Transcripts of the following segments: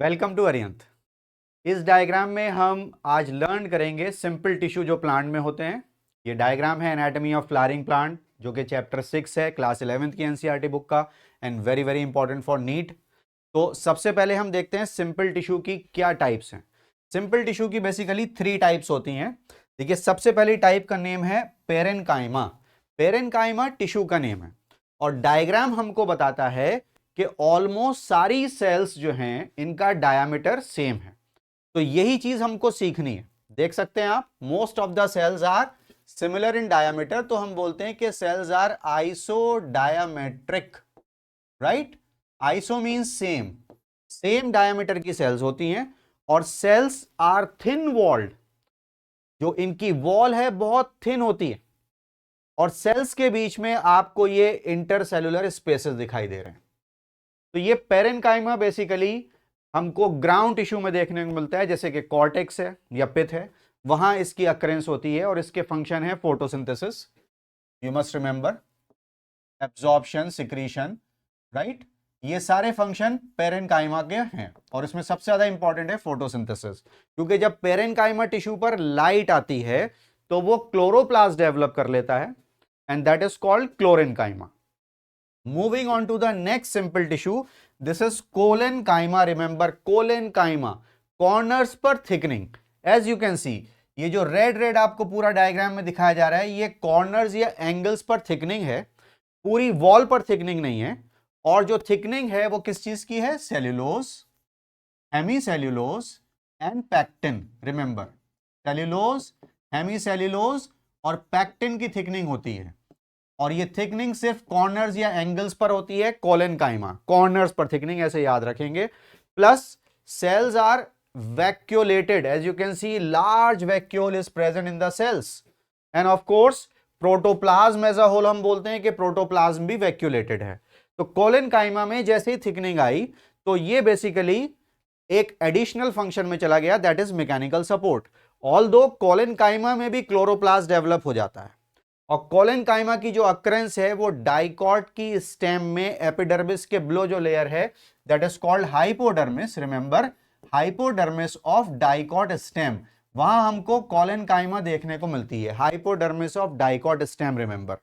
Welcome to अरियंत। इस diagram में हम आज लर्न करेंगे सिंपल टिश्यू जो प्लांट में होते हैं। ये डायग्राम है एनाटॉमी ऑफ फ्लावरिंग प्लांट जो कि चैप्टर 6 है, क्लास 11th की एनसीईआरटी बुक का, and very very important for NEET. तो सबसे पहले हम देखते हैं सिंपल टिश्यू की क्या टाइप्स हैं। सिंपल टिश्यू की बेसिकली 3 टाइप्स होती हैं। देखिए, सबसे पहली टाइप का नेम है पेरेनकाइमा। पेरेनकाइमा टिश्यू का नेम है और डायग्राम हमको बताता है कि ऑलमोस्ट सारी सेल्स जो हैं इनका डायामीटर सेम है। तो यही चीज हमको सीखनी है। देख सकते हैं आप, most of the cells are similar in diameter, तो हम बोलते हैं कि cells are isodiametric, right. Iso means same, same diameter की सेल्स होती हैं और सेल्स आर थिन वॉल्ड, जो इनकी वॉल है बहुत थिन होती है और सेल्स के बीच में आपको ये इंटरसेलुलर स्पेसेस दिखाई दे रहे हैं। तो ये पेरेनकाइमा बेसिकली हमको ग्राउंड टिश्यू में देखने को मिलता है, जैसे कि कॉर्टेक्स है या पिथ है, वहां इसकी अक्रेंस होती है और इसके फंक्शन है photosynthesis, you must remember, absorption, secretion, right. ये सारे फंक्शन पेरेनकाइमा के हैं और इसमें सबसे ज्यादा इंपॉर्टेंट है फोटोसिंथेसिस, क्योंकि जब पेरेनकाइमा टिश्यू पर लाइट आती है तो वो क्लोरोप्लास्ट डेवलप कर लेता है and that is called chlorenchyma. Moving on to the next simple tissue, this is collenchyma. Remember collenchyma, corners पर thickening. As you can see, ये जो रेड आपको पूरा डायग्राम में दिखाया जा रहा है, ये कॉर्नर्स या एंगल्स पर थिकनिंग है, पूरी वॉल पर थिकनिंग नहीं है। और जो थिकनिंग है वो किस चीज की है? Cellulose, hemicellulose and pectin. Remember, cellulose, hemicellulose और पैक्टिन की थिकनिंग होती है और ये थिकनिंग सिर्फ कॉर्नर्स या एंगल्स पर होती है। कोलेनकाइमा कॉर्नर्स पर थिकनिंग, ऐसे याद रखेंगे। Plus cells are vacuolated, as you can see large vacuole is present in the cells and of course protoplasm as a whole हम बोलते हैं कि प्रोटोप्लाज्म भी वैक्यूलेटेड है। तो कोलेनकाइमा में जैसे ही थिकनिंग आई तो ये बेसिकली एक एडिशनल फंक्शन में चला गया, that is mechanical support. Although collenchyma में भी क्लोरोप्लास्ट डेवलप हो जाता है और कोलेनकाइमा की जो अक्रेंस है वो डाइकॉट की स्टेम में एपिडर्मिस के बिलो जो लेयर है that is called hypodermis. Remember, hypodermis of dicot stem, वहां हमको कोलेनकाइमा देखने को मिलती है, hypodermis of dicot stem. Remember,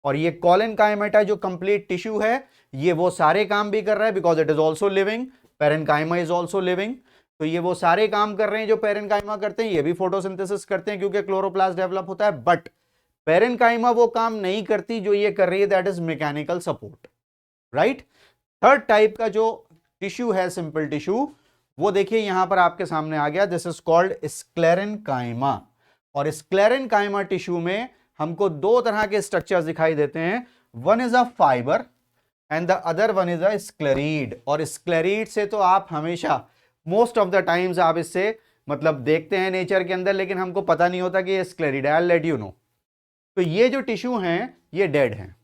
और ये कोलेनकाइमेटा जो कंप्लीट टिश्यू है ये वो सारे काम भी कर रहा है because it is also living, parenchyma is also living. तो ये वो सारे काम कर रहे हैं जो पेरेनकाइमा करते हैं, ये भी फोटोसिंथेसिस करते हैं क्योंकि क्लोरोप्लास्ट डेवलप होता है, बट पेरेनकाइमा वो काम नहीं करती जो ये कर रही है, that is mechanical support, right. Third type का जो टिश्यू है सिंपल टिश्यू, वो देखिए यहां पर आपके सामने आ गया, दिस इज कॉल्ड स्क्लेरेनकाइमा। और स्क्लेरेनकाइमा टिश्यू में हमको दो तरह के स्ट्रक्चर्स दिखाई देते हैं, one is a fibre and the other one is a sclereid. और स्क्लेरीड से तो आप हमेशा मोस्ट ऑफ द टाइम्स आप इससे मतलब देखते हैं नेचर के अंदर, लेकिन हमको पता नहीं होता कि ये स्क्लेरीड है। I let you know. तो ये जो टिश्यू हैं ये डेड हैं,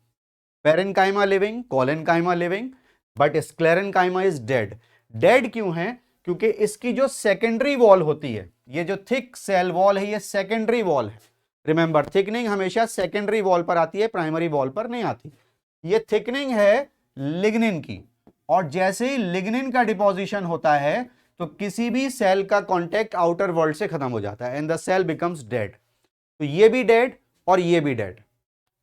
parenchyma living, collenchyma living, but sclerenchyma is dead. Dead क्यों है? क्योंकि इसकी जो सेकेंडरी वॉल होती है, ये जो थिक सेल वॉल है ये सेकेंडरी वॉल है। रिमेंबर, थिकनिंग हमेशा सेकेंडरी वॉल पर आती है, प्राइमरी वॉल पर नहीं आती। ये थिकनिंग है लिग्निन की, और जैसे ही लिग्निन का डिपोजिशन होता है तो किसी भी सेल का कॉन्टेक्ट आउटर वर्ल्ड से खत्म हो जाता है and the cell becomes dead. तो ये भी डेड और ये भी डेड।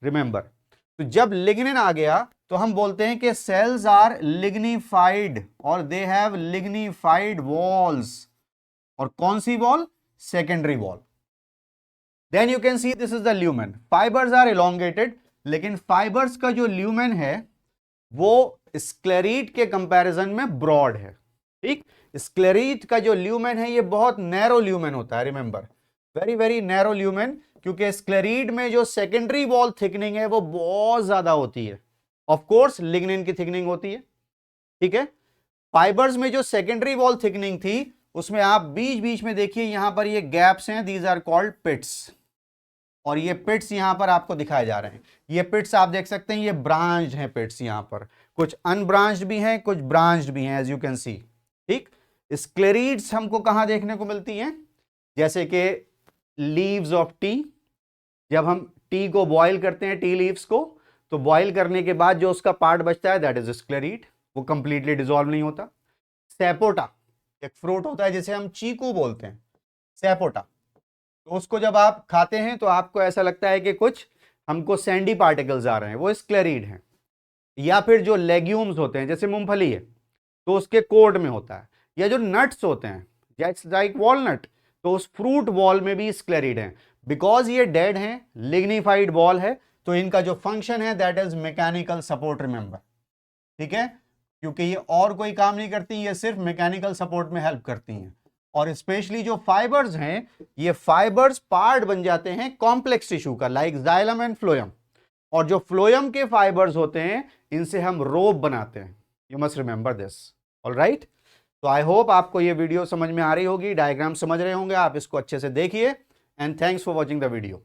रिमेंबर, तो जब लिग्निन आ गया तो हम बोलते हैं कि सेल्स आर लिग्निफाइड और दे हैव लिग्निफाइड वॉल्स। और कौन सी wall? Secondary wall. Then you can see this is the lumen. Fibres are elongated, लेकिन फाइबर्स का जो ल्यूमेन है वो स्क्लेरीड के कंपैरिजन में ब्रॉड है, ठीक। स्क्लेरीड का जो ल्यूमेन है ये बहुत नैरो ल्यूमेन होता है। Remember, very very narrow lumen, क्योंकि स्क्लेरीड में जो सेकेंडरी वॉल थिकनिंग है वो बहुत ज्यादा होती है। ऑफ कोर्स लिग्निन की थिकनिंग होती है, ठीक है। फाइबर्स में जो सेकेंडरी वॉल थिकनिंग थी उसमें आप बीच बीच में देखिए यहां पर ये गैप्स हैं, दीज आर कॉल्ड पिट्स। और ये पिट्स यहां पर आपको दिखाए जा रहे हैं, ये पिट्स आप देख सकते हैं, ये ब्रांच्ड हैं पिट्स, यहां पर कुछ अनब्रांच्ड भी हैं, कुछ ब्रांच्ड भी हैं, एज यू कैन सी, ठीक। स्क्लेरीड्स हमको कहां देखने को मिलती हैं? जैसे कि लीव्स ऑफ टी, जब हम टी को बॉईल करते हैं, टी लीव्स को, तो बॉईल करने के बाद जो उसका पार्ट बचता है दैट इज स्क्लेरीड, वो कंप्लीटली डिसॉल्व नहीं होता। सेपोटा, एक फ्रूट होता है जिसे हम चीकू बोलते हैं, सैपोटा, तो उसको जब आप खाते हैं तो आपको ऐसा लगता है कि कुछ हमको सैंडी पार्टिकल्स आ रहे हैं, वो स्क्लेरिड हैं। या फिर जो लेग्यूम्स होते हैं जैसे मूंगफली है तो उसके कोड में होता है, या जो नट्स होते हैं जैसे लाइक वॉलनट, तो उस फ्रूट वॉल में भी स्क्लेरिड है। बिकॉज ये डेड हैं, लिग्निफाइड वॉल है, तो इनका जो फंक्शन है that is mechanical support, remember, ठीक है, क्योंकि ये और कोई काम नहीं करती, ये सिर्फ मैकेनिकल सपोर्ट में हेल्प करती हैं। और स्पेशली जो फाइबर्स हैं, ये फाइबर्स पार्ट बन जाते हैं कॉम्प्लेक्स टिश्यू का, लाइक जाइलम एंड फ्लोएम, और जो फ्लोएम के फाइबर्स होते हैं इनसे हम रोप बनाते हैं। You must remember this, alright. तो आई होप आपको ये वीडियो समझ में आ रही होगी, डायग्राम समझ रहे होंगे आप, इसको अच्छे से देखिए, and thanks for watching the video.